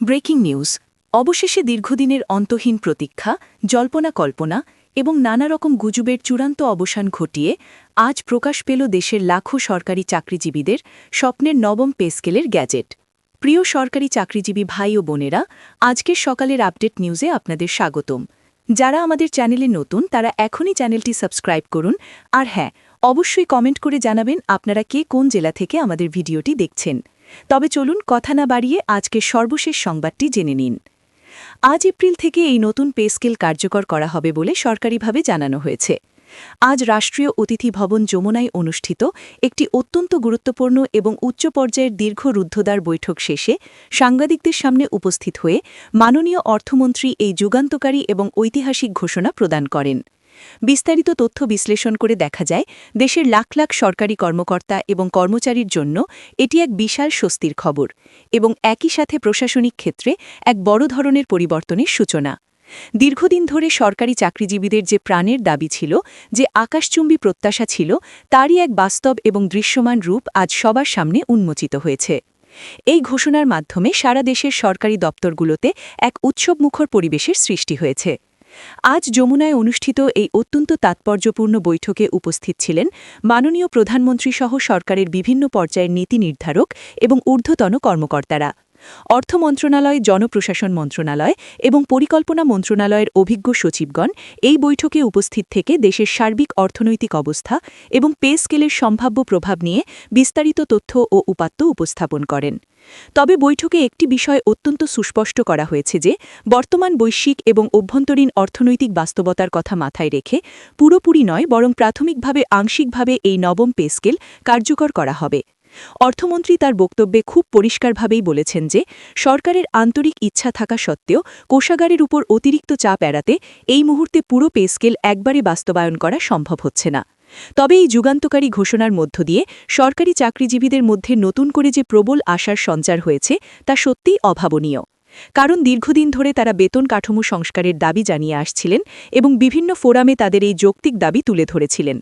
Breaking news. অবশেষে দীর্ঘদিনের অন্তহীন প্রতীক্ষা, জল্পনা কল্পনা এবং নানা রকম গুজবের চূড়ান্ত অবসান ঘটিয়ে আজ প্রকাশ পেল দেশের লাখো সরকারি চাকরিজীবীদের স্বপ্নের নবম পে স্কেলের গ্যাজেট। প্রিয় সরকারি চাকরিজীবী ভাই ও বোনেরা, আজকের সকালের আপডেট নিউজে আপনাদের স্বাগতম। যারা আমাদের চ্যানেলে নতুন তারা এখনই চ্যানেলটি সাবস্ক্রাইব করুন, আর হ্যাঁ, অবশ্যই কমেন্ট করে জানাবেন আপনারা কে কোন জেলা থেকে আমাদের ভিডিওটি দেখছেন। তবে চলুন কথা না বাড়িয়ে আজকের সর্বশেষ সংবাদটি জেনে নিন। আজ এপ্রিল থেকে এই নতুন পে স্কেল কার্যকর করা হবে বলে সরকারিভাবে জানানো হয়েছে। আজ রাষ্ট্রীয় অতিথি ভবন যমুনায় অনুষ্ঠিত একটি অত্যন্ত গুরুত্বপূর্ণ এবং উচ্চ পর্যায়ের দীর্ঘ রুদ্ধদ্বার বৈঠক শেষে সাংবাদিকদের সামনে উপস্থিত হয়ে মাননীয় অর্থমন্ত্রী এই যুগান্তকারী এবং ঐতিহাসিক ঘোষণা প্রদান করেন। বিস্তারিত তথ্য বিশ্লেষণ করে দেখা যায়, দেশের লাখ লাখ সরকারি কর্মকর্তা এবং কর্মচারীর জন্য এটি এক বিশাল স্বস্তির খবর এবং একই সাথে প্রশাসনিক ক্ষেত্রে এক বড় ধরনের পরিবর্তনের সূচনা। দীর্ঘদিন ধরে সরকারি চাকরিজীবীদের যে প্রাণের দাবি ছিল, যে আকাশচুম্বী প্রত্যাশা ছিল, তারই এক বাস্তব এবং দৃশ্যমান রূপ আজ সবার সামনে উন্মোচিত হয়েছে। এই ঘোষণার মাধ্যমে সারা দেশের সরকারি দপ্তরগুলোতে এক উৎসবমুখর পরিবেশের সৃষ্টি হয়েছে। আজ যমুনায় অনুষ্ঠিত এই অত্যন্ত তাৎপর্যপূর্ণ বৈঠকে উপস্থিত ছিলেন মাননীয় প্রধানমন্ত্রীসহ সরকারের বিভিন্ন পর্যায়ের নীতি নির্ধারক এবং ঊর্ধ্বতন কর্মকর্তারা। অর্থ মন্ত্রণালয়, জনপ্রশাসন মন্ত্রণালয় এবং পরিকল্পনা মন্ত্রণালয়ের অভিজ্ঞ সচিবগণ এই বৈঠকে উপস্থিত থেকে দেশের সার্বিক অর্থনৈতিক অবস্থা এবং পে স্কেলের সম্ভাব্য প্রভাব নিয়ে বিস্তারিত তথ্য ও উপাত্ত উপস্থাপন করেন। তবে বৈঠকে একটি বিষয় অত্যন্ত সুস্পষ্ট করা হয়েছে যে, বর্তমান বৈশ্বিক এবং অভ্যন্তরীণ অর্থনৈতিক বাস্তবতার কথা মাথায় রেখে পুরোপুরি নয়, বরং প্রাথমিকভাবে আংশিকভাবে এই নবম পে স্কেল কার্যকর করা হবে। অর্থমন্ত্রী তার বক্তব্যে খুব পরিষ্কারভাবেই বলেছেন যে, সরকারের আন্তরিক ইচ্ছা থাকা সত্ত্বেও কোষাগারের উপর অতিরিক্ত চাপ এড়াতে এই মুহূর্তে পুরো পে স্কেল একবারে বাস্তবায়ন করা সম্ভব হচ্ছে না। তবে এই যুগান্তকারী ঘোষণার মধ্য দিয়ে সরকারি চাকরিজীবীদের মধ্যে নতুন করে যে প্রবল আশার সঞ্চার হয়েছে তা সত্যিই অভাবনীয়। কারণ দীর্ঘদিন ধরে তারা বেতন কাঠামো সংস্কারের দাবি জানিয়ে আসছিলেন এবং বিভিন্ন ফোরামে তাদের এই যৌক্তিক দাবি তুলে ধরেছিলেন।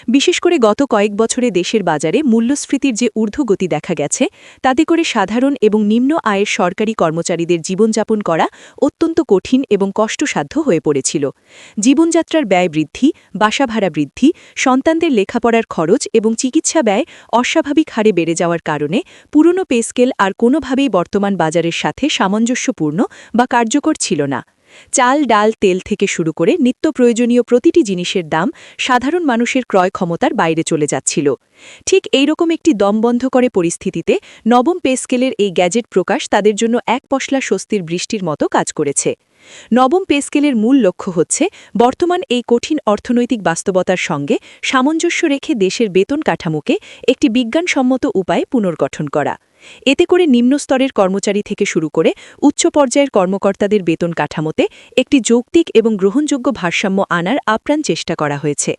বিশেষ করে গত কয়েক বছরে দেশের বাজারে মূল্যস্ফীতির যে ঊর্ধ্বগতি দেখা গেছে, তাতে করে সাধারণ এবং নিম্ন আয়ের সরকারি কর্মচারীদের জীবনযাপন করা অত্যন্ত কঠিন এবং কষ্টসাধ্য হয়ে পড়েছিল। জীবনযাত্রার ব্যয় বৃদ্ধি, বাসা ভাড়া বৃদ্ধি, সন্তানদের লেখাপড়ার খরচ এবং চিকিৎসা ব্যয় অস্বাভাবিক হারে বেড়ে যাওয়ার কারণে পুরনো পে স্কেল আর কোনোভাবেই বর্তমান বাজারের সাথে সামঞ্জস্যপূর্ণ বা কার্যকর ছিল না। চাল, ডাল, তেল থেকে শুরু করে নিত্য প্রয়োজনীয় প্রতিটি জিনিসের দাম সাধারণ মানুষের ক্রয় ক্ষমতার বাইরে চলে যাচ্ছিল। ঠিক এইরকম একটি দমবন্ধ করে পরিস্থিতিতে নবম পে স্কেলের এই গ্যাজেট প্রকাশ তাদের জন্য এক পশলা স্বস্তির বৃষ্টির মতো কাজ করেছে। নবম পে স্কেলের মূল লক্ষ্য হচ্ছে বর্তমান এই কঠিন অর্থনৈতিক বাস্তবতার সঙ্গে সামঞ্জস্য রেখে দেশের বেতন কাঠামোকে একটি বিজ্ঞানসম্মত উপায়ে পুনর্গঠন করা। এতে করে নিম্নস্তরের কর্মচারী থেকে শুরু করে উচ্চ পর্যায়ের কর্মকর্তাদের বেতন কাঠামোতে একটি যৌক্তিক এবং গ্রহণযোগ্য ভারসাম্য আনার আপ্রাণ চেষ্টা করা হয়েছে,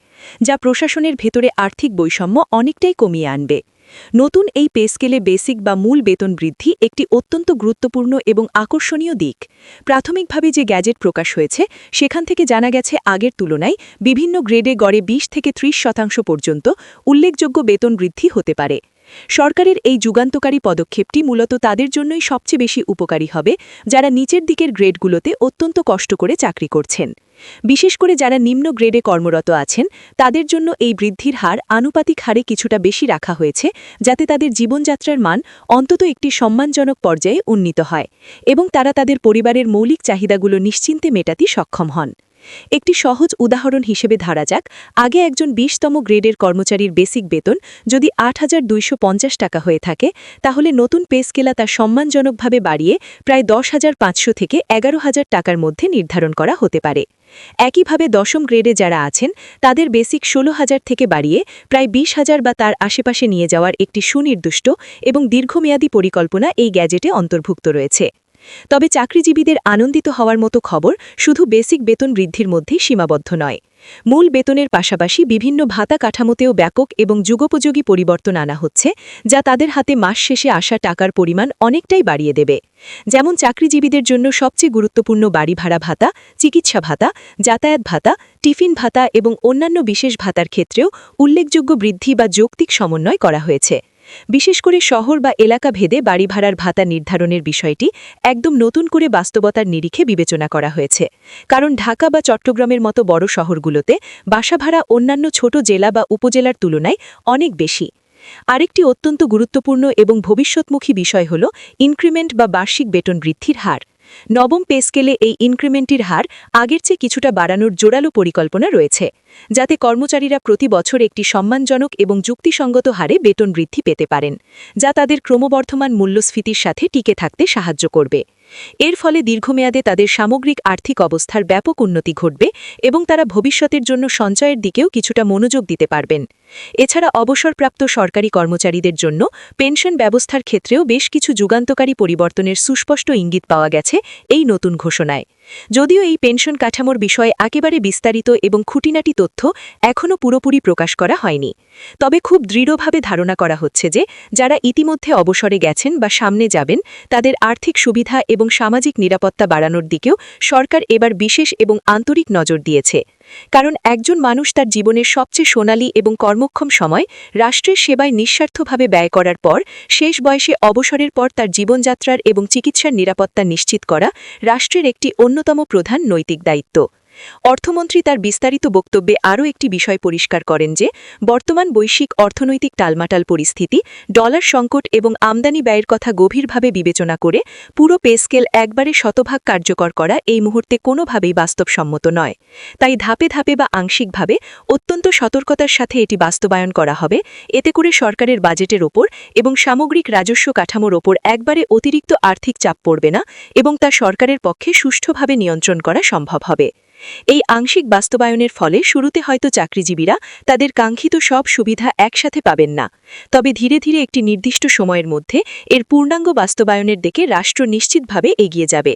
যা প্রশাসনের ভেতরে আর্থিক বৈষম্য অনেকটাই কমিয়ে আনবে। নতুন এই পে স্কেলে বেসিক বা মূল বেতন বৃদ্ধি একটি অত্যন্ত গুরুত্বপূর্ণ এবং আকর্ষণীয় দিক। প্রাথমিকভাবে যে গ্যাজেট প্রকাশ হয়েছে সেখান থেকে জানা গেছে, আগের তুলনায় বিভিন্ন গ্রেডে গড়ে 20 থেকে 30% পর্যন্ত উল্লেখযোগ্য বেতন বৃদ্ধি হতে পারে। সরকারের এই যুগান্তকারী পদক্ষেপটি মূলত তাদের জন্যই সবচেয়ে বেশি উপকারী হবে, যারা নিচের দিকের গ্রেডগুলোতে অত্যন্ত কষ্ট করে চাকরি করছেন। বিশেষ করে যারা নিম্ন গ্রেডে কর্মরত আছেন, তাদের জন্য এই বৃদ্ধির হার আনুপাতিক হারে কিছুটা বেশি রাখা হয়েছে, যাতে তাদের জীবনযাত্রার মান অন্তত একটি সম্মানজনক পর্যায়ে উন্নীত হয় এবং তারা তাদের পরিবারের মৌলিক চাহিদাগুলো নিশ্চিন্তে মেটাতে সক্ষম হন। একটি সহজ উদাহরণ হিসেবে ধরা যাক, আগে একজন 20তম গ্রেডের কর্মচারীর বেসিক বেতন যদি ৮,২৫০ টাকা হয়ে থাকে, তাহলে নতুন পে স্কেলে তা সম্মানজনকভাবে বাড়িয়ে প্রায় 10,৫০০ থেকে 11,০০০ টাকার মধ্যে নির্ধারণ করা হতে পারে। একইভাবে 10ম গ্রেডে যারা আছেন, তাদের বেসিক 16,০০০ থেকে বাড়িয়ে প্রায় 20,০০০ বা তার আশেপাশে নিয়ে যাওয়ার একটি সুনির্দিষ্ট এবং দীর্ঘমেয়াদী পরিকল্পনা এই গ্যাজেটে অন্তর্ভুক্ত রয়েছে। তবে চাকরিজীবীদের আনন্দিত হওয়ার মতো খবর শুধু বেসিক বেতন বৃদ্ধির মধ্যেই সীমাবদ্ধ নয়। মূল বেতনের পাশাপাশি বিভিন্ন ভাতা কাঠামোতেও ব্যাপক এবং যুগোপযোগী পরিবর্তন আনা হচ্ছে, যা তাদের হাতে মাস শেষে আসা টাকার পরিমাণ অনেকটাই বাড়িয়ে দেবে। যেমন চাকরিজীবীদের জন্য সবচেয়ে গুরুত্বপূর্ণ বাড়ি ভাড়া ভাতা, চিকিৎসা ভাতা, যাতায়াত ভাতা, টিফিন ভাতা এবং অন্যান্য বিশেষ ভাতার ক্ষেত্রেও উল্লেখযোগ্য বৃদ্ধি বা যৌক্তিক সমন্বয় করা হয়েছে। বিশেষ করে শহর বা এলাকা ভেদে বাড়ি ভাড়ার ভাতা নির্ধারণের বিষয়টি একদম নতুন করে বাস্তবতার নিরিখে বিবেচনা করা হয়েছে। কারণ ঢাকা বা চট্টগ্রামের মতো বড় শহরগুলোতে বাসা ভাড়া অন্যান্য ছোট জেলা বা উপজেলার তুলনায় অনেক বেশি। আরেকটি অত্যন্ত গুরুত্বপূর্ণ এবং ভবিষ্যৎমুখী বিষয় হল ইনক্রিমেন্ট বা বার্ষিক বেতন বৃদ্ধির হার। নবম পে স্কেলে এই ইনক্রিমেন্টের হার আগের চেয়ে কিছুটা বাড়ানোর জোরালো পরিকল্পনা রয়েছে, যাতে কর্মচারীরা প্রতি বছর একটি সম্মানজনক এবং যুক্তিসঙ্গত হারে বেতন বৃদ্ধি পেতে পারেন, যা তাদের ক্রমবর্ধমান মূল্যস্ফীতির সাথে টিকে থাকতে সাহায্য করবে। এর ফলে দীর্ঘমেয়াদে তাদের সামগ্রিক আর্থিক অবস্থার ব্যাপক উন্নতি ঘটবে এবং তারা ভবিষ্যতের জন্য সঞ্চয়ের দিকেও কিছুটা মনোযোগ দিতে পারবেন। এছাড়া অবসরপ্রাপ্ত সরকারি কর্মচারীদের জন্য পেনশন ব্যবস্থার ক্ষেত্রেও বেশ কিছু যুগান্তকারী পরিবর্তনের সুস্পষ্ট ইঙ্গিত পাওয়া গেছে এই নতুন ঘোষণায়। যদিও এই পেনশন কাঠামোর বিষয়ে একেবারে বিস্তারিত এবং খুঁটিনাটি তথ্য এখনও পুরোপুরি প্রকাশ করা হয়নি, তবে খুব দৃঢ়ভাবে ধারণা করা হচ্ছে যে যারা ইতিমধ্যে অবসরে গেছেন বা সামনে যাবেন তাদের আর্থিক সুবিধা এবং সামাজিক নিরাপত্তা বাড়ানোর দিকেও সরকার এবার বিশেষ এবং আন্তরিক নজর দিয়েছে। কারণ একজন মানুষ তার জীবনের সবচেয়ে সোনালী এবং কর্মক্ষম সময় রাষ্ট্রের সেবায় নিঃস্বার্থভাবে ব্যয় করার পর শেষ বয়সে অবসরের পর তার জীবনযাত্রার এবং চিকিৎসার নিরাপত্তা নিশ্চিত করা রাষ্ট্রের একটি অন্যতম প্রধান নৈতিক দায়িত্ব। অর্থমন্ত্রী তার বিস্তারিত বক্তব্যে আরও একটি বিষয় পরিষ্কার করেন যে বর্তমান বৈশ্বিক অর্থনৈতিক টালমাটাল পরিস্থিতি, ডলার সংকট এবং আমদানি ব্যয়ের কথা গভীরভাবে বিবেচনা করে পুরো পে স্কেল একবারে শতভাগ কার্যকর করা এই মুহূর্তে কোনোভাবেই বাস্তবসম্মত নয়। তাই ধাপে ধাপে বা আংশিকভাবে অত্যন্ত সতর্কতার সাথে এটি বাস্তবায়ন করা হবে, এতে করে সরকারের বাজেটের ওপর এবং সামগ্রিক রাজস্ব কাঠামোর ওপর একবারে অতিরিক্ত আর্থিক চাপ পড়বে না এবং তা সরকারের পক্ষে সুষ্ঠুভাবে নিয়ন্ত্রণ করা সম্ভব হবে। এই আংশিক বাস্তবায়নের ফলে শুরুতে হয়তো চাকরিজীবীরা তাদের কাঙ্ক্ষিত সব সুবিধা একসাথে পাবেন না, তবে ধীরে ধীরে একটি নির্দিষ্ট সময়ের মধ্যে এর পূর্ণাঙ্গ বাস্তবায়নের দিকে রাষ্ট্র নিশ্চিতভাবে এগিয়ে যাবে।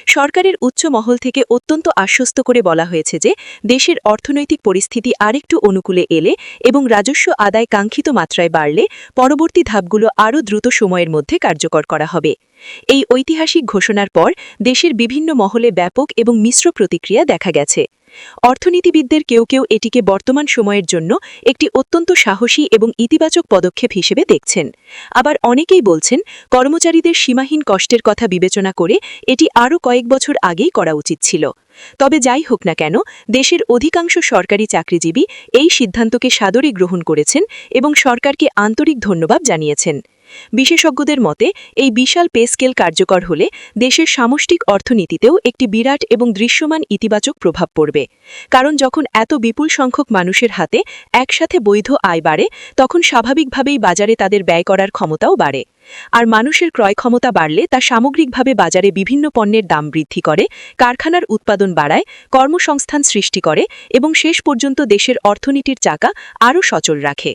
সরকারের উচ্চ মহল থেকে অত্যন্ত আশ্বস্ত করে বলা হয়েছে যে দেশের অর্থনৈতিক পরিস্থিতি আরেকটু অনুকূলে এলে এবং রাজস্ব আদায় কাঙ্ক্ষিত মাত্রায় বাড়লে পরবর্তী ধাপগুলো আরও দ্রুত সময়ের মধ্যে কার্যকর করা হবে। এই ঐতিহাসিক ঘোষণার পর দেশের বিভিন্ন মহলে ব্যাপক এবং মিশ্র প্রতিক্রিয়া দেখা গেছে। অর্থনীতিবিদদের কেউ কেউ এটিকে বর্তমান সময়ের জন্য একটি অত্যন্ত সাহসী এবং ইতিবাচক পদক্ষেপ হিসেবে দেখছেন। আবার অনেকেই বলছেন কর্মচারীদের সীমাহীন কষ্টের কথা বিবেচনা করে এটি আরও কয়েক বছর আগেই করা উচিত ছিল। তবে যাই হোক না কেন, দেশের অধিকাংশ সরকারি চাকরিজীবী এই সিদ্ধান্তকে সাদরে গ্রহণ করেছেন এবং সরকারকে আন্তরিক ধন্যবাদ জানিয়েছেন। বিশেষজ্ঞদের মতে এই বিশাল পে স্কেল কার্যকর হলে দেশের সামষ্টিক অর্থনীতিতেও একটি বিরাট এবং দৃশ্যমান ইতিবাচক প্রভাব পড়বে। কারণ যখন এত বিপুল সংখ্যক মানুষের হাতে একসাথে বৈধ আয় বাড়ে তখন স্বাভাবিকভাবেই বাজারে তাদের ব্যয় করার ক্ষমতাও বাড়ে। আর মানুষের ক্রয় ক্ষমতা বাড়লে তা সামগ্রিকভাবে বাজারে বিভিন্ন পণ্যের দাম বৃদ্ধি করে, কারখানার উৎপাদন বাড়ায়, কর্মসংস্থান সৃষ্টি করে এবং শেষ পর্যন্ত দেশের অর্থনীতির চাকা আরও সচল রাখে।